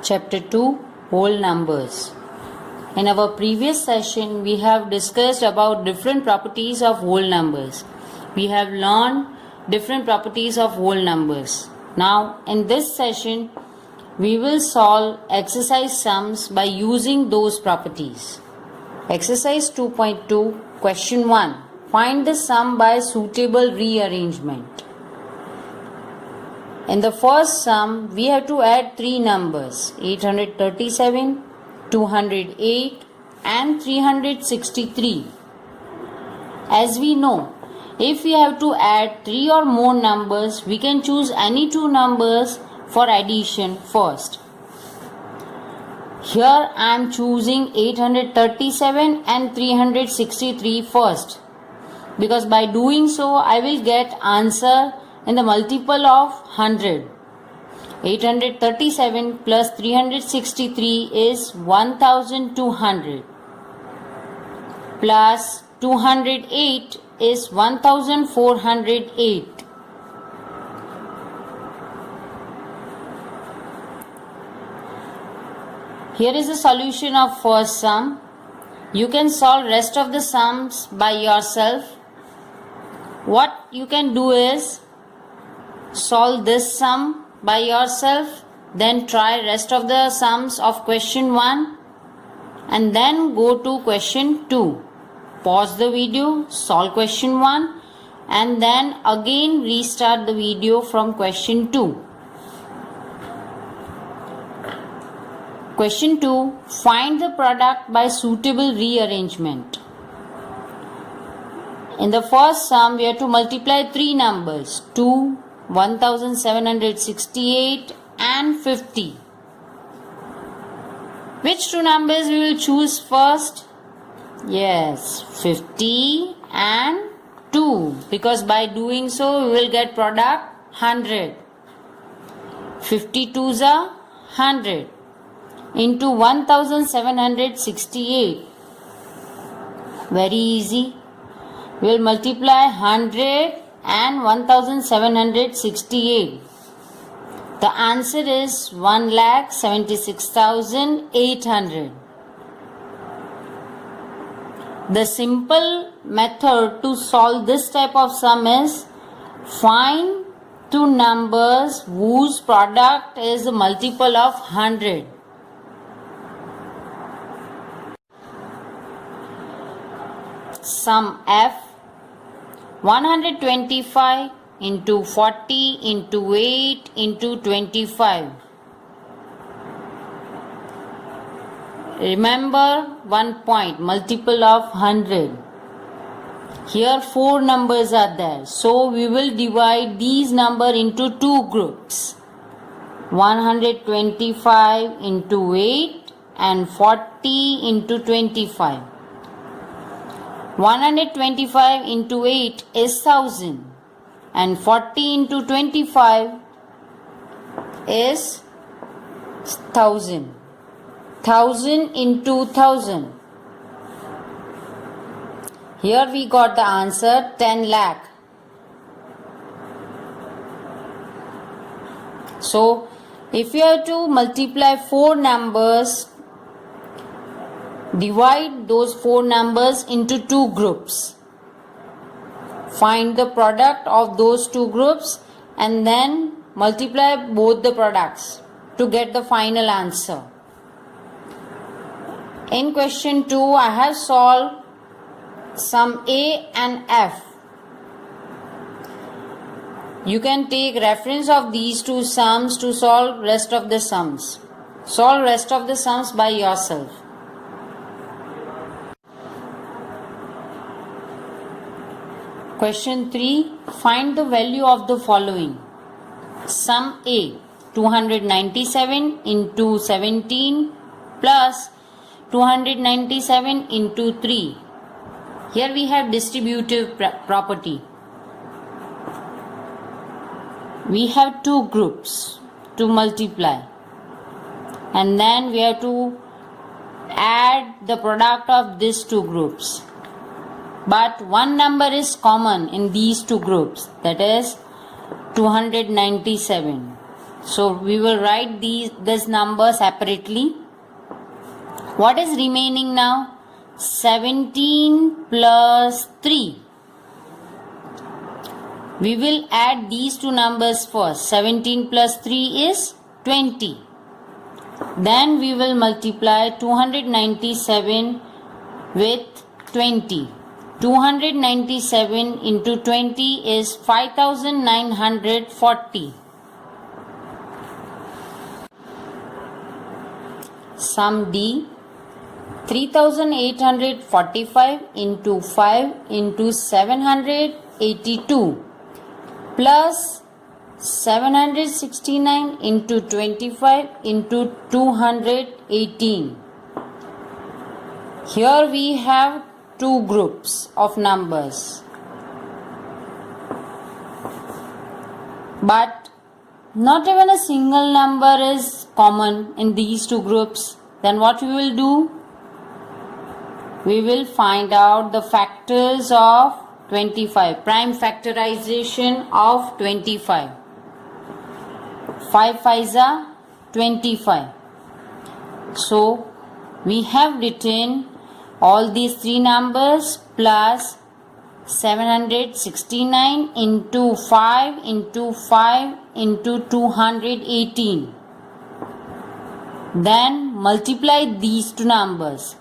Chapter 2 Whole Numbers. In our previous session, we have discussed about different properties of whole numbers. We have learned different properties of whole numbers. Now, in this session, we will solve exercise sums by using those properties. Exercise 2.2, question 1. Find the sum by suitable rearrangement. In the first sum, we have to add three numbers, 837, 208 and 363. As we know, if we have to add three or more numbers, we can choose any two numbers for addition first. Here I am choosing 837 and 363 first, because by doing so I will get answer in the multiple of 100. 837 plus 363 is 1200 plus 208 is 1408. Here is the solution of first sum. You can solve rest of the sums by yourself. What you can do is solve this sum by yourself, then try rest of the sums of question 1 and then go to question 2. Pause the video, solve question 1 and then again restart the video from question 2. Question 2. Find the product by suitable rearrangement. In the first sum, we have to multiply three numbers, 2, 1768 and 50. Which two numbers we will choose first? Yes, 50 and 2, because by doing so we will get product 100. 52s are 100 into 1768. Very easy. We will multiply 100 and 1768. The answer is 1,76,800. The simple method to solve this type of sum is find two numbers whose product is a multiple of 100. Sum F. 125 into 40 into 8 into 25. Remember one point, multiple of 100. Here four numbers are there. So we will divide these numbers into two groups. 125 into 8 and 40 into 25. 125 into 8 is 1000 and 40 into 25 is 1000. 1000 into 1000. Here we got the answer 10 lakh. So if you have to multiply four numbers, divide those four numbers into two groups. Find the product of those two groups and then multiply both the products to get the final answer. In question 2, I have solved sum A and F. You can take reference of these two sums to solve rest of the sums. Solve rest of the sums by yourself. Question 3. Find the value of the following. Sum A. 297 into 17 plus 297 into 3. Here we have distributive property. We have two groups to multiply. And then we have to add the product of these two groups. But one number is common in these two groups, that is 297. So we will write this number separately. What is remaining now? 17 plus 3. We will add these two numbers first. 17 plus 3 is 20. Then we will multiply 297 with 20. 297 into 20 is 5940. Sum D. 3845 into 5 into 782 plus 769 into 25 into 218. Here we have two groups of numbers, but not even a single number is common in these two groups. Then what we will do? We will find out the factors of 25, prime factorization of 25. 5 5s are 25. So we have written all these three numbers plus 769 into 5 into 5 into 218. Then multiply these two numbers.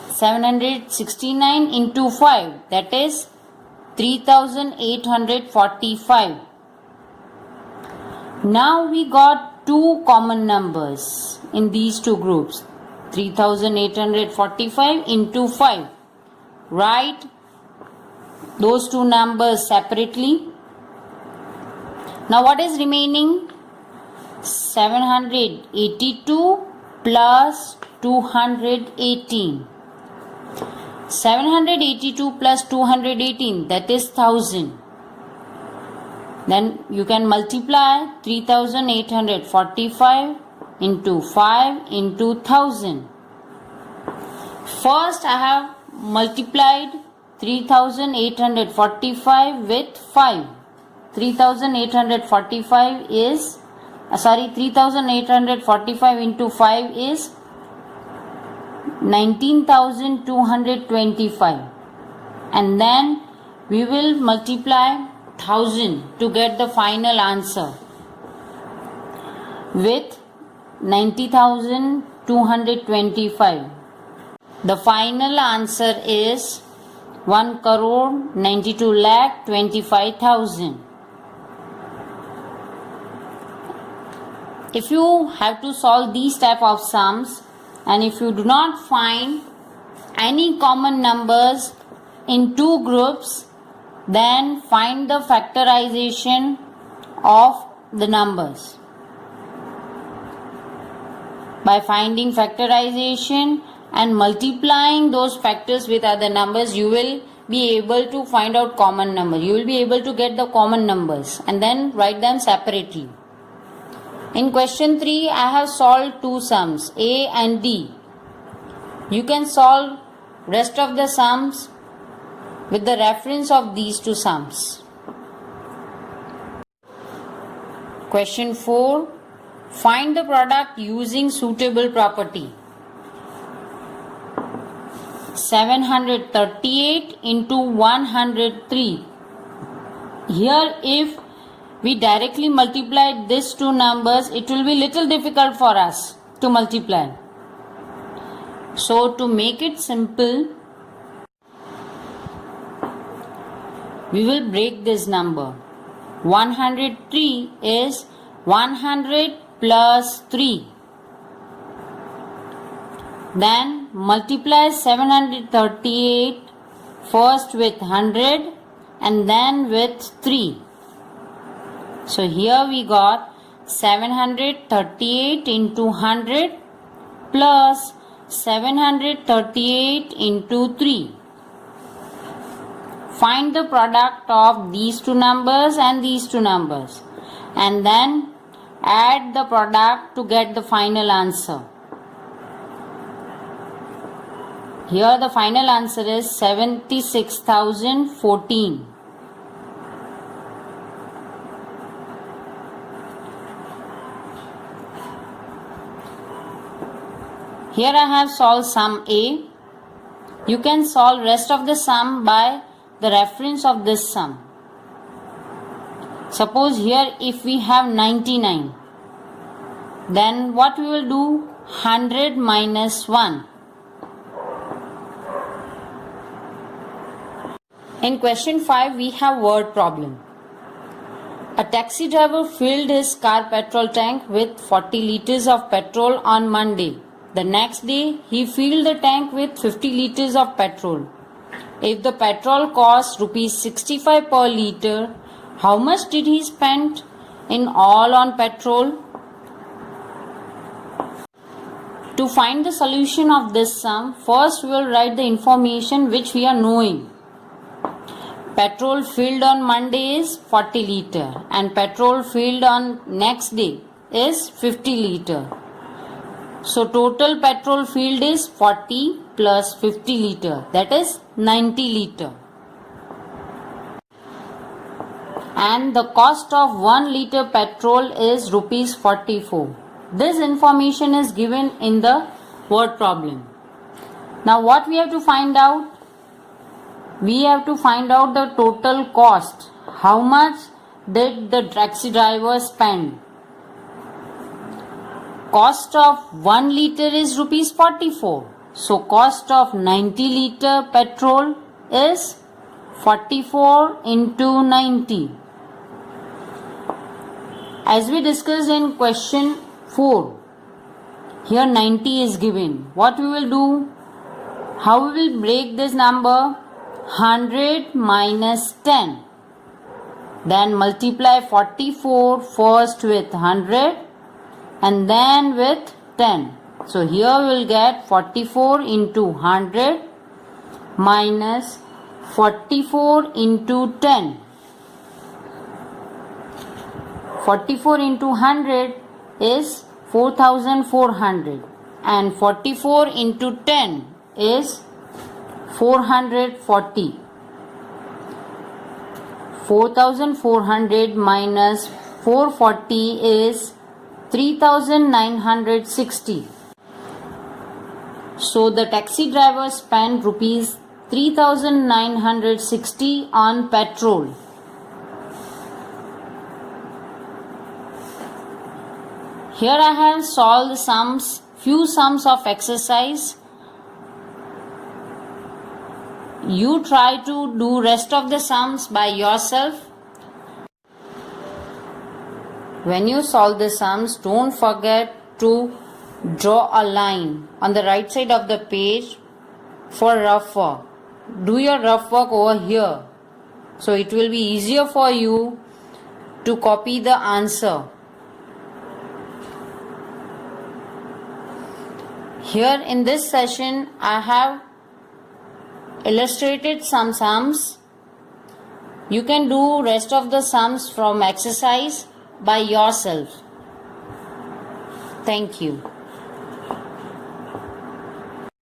769 into 5, that is 3845. Now we got two common numbers in these two groups. 3845 into 5. Write those two numbers separately. Now what is remaining? 782 plus 218. 782 plus 218, that is 1000. Then you can multiply 3845 into 5 into 1000. First I have multiplied 3845 with 5. 3845 into 5 is 19,225, and then we will multiply 1000 to get the final answer with 90,225. The final answer is 1,92,25,000. If you have to solve these type of sums, and if you do not find any common numbers in two groups, then find the factorization of the numbers. By finding factorization and multiplying those factors with other numbers, you will be able to find out common number. You will be able to get the common numbers and then write them separately. In question 3, I have solved two sums, A and D. You can solve rest of the sums with the reference of these two sums. Question 4, find the product using suitable property. 738 into 103. Here if we directly multiply these two numbers, it will be little difficult for us to multiply. So to make it simple, we will break this number. 103 is 100 plus 3. Then multiply 738 first with 100 and then with 3. So here we got 738 into 100 plus 738 into 3. Find the product of these two numbers and these two numbers, and then add the product to get the final answer. Here the final answer is 76,014. Here I have solved sum A. You can solve rest of the sum by the reference of this sum. Suppose here if we have 99, then what we will do? 100 minus 1. In question 5 we have word problem. A taxi driver filled his car petrol tank with 40 liters of petrol on Monday. The next day he filled the tank with 50 liters of petrol. If the petrol cost rupees 65 per liter, how much did he spend in all on petrol? To find the solution of this sum, first we will write the information which we are knowing. Petrol filled on Monday is 40 liter and petrol filled on next day is 50 liter. So total petrol filled is 40 plus 50 liter, that is 90 liter. And the cost of 1 liter petrol is rupees 44. This information is given in the word problem. Now what we have to find out? We have to find out the total cost. How much did the taxi driver spend? Cost of 1 liter is rupees 44. So cost of 90 liter petrol is 44 into 90. As we discussed in question 4, here 90 is given. What we will do? How we will break this number? 100 minus 10. Then multiply 44 first with 100 and then with 10. So here we will get 44 into 100 minus 44 into 10. 44 into 100 is 4400 and 44 into 10 is 440. 4400 minus 440 is 3960. So the taxi driver spent rupees 3960 on petrol. Here I have solved the few sums of exercise. You try to do rest of the sums by yourself. When you solve the sums, don't forget to draw a line on the right side of the page for rough work. Do your rough work over here, so it will be easier for you to copy the answer. Here in this session, I have illustrated some sums. You can do rest of the sums from exercise by yourself. Thank you.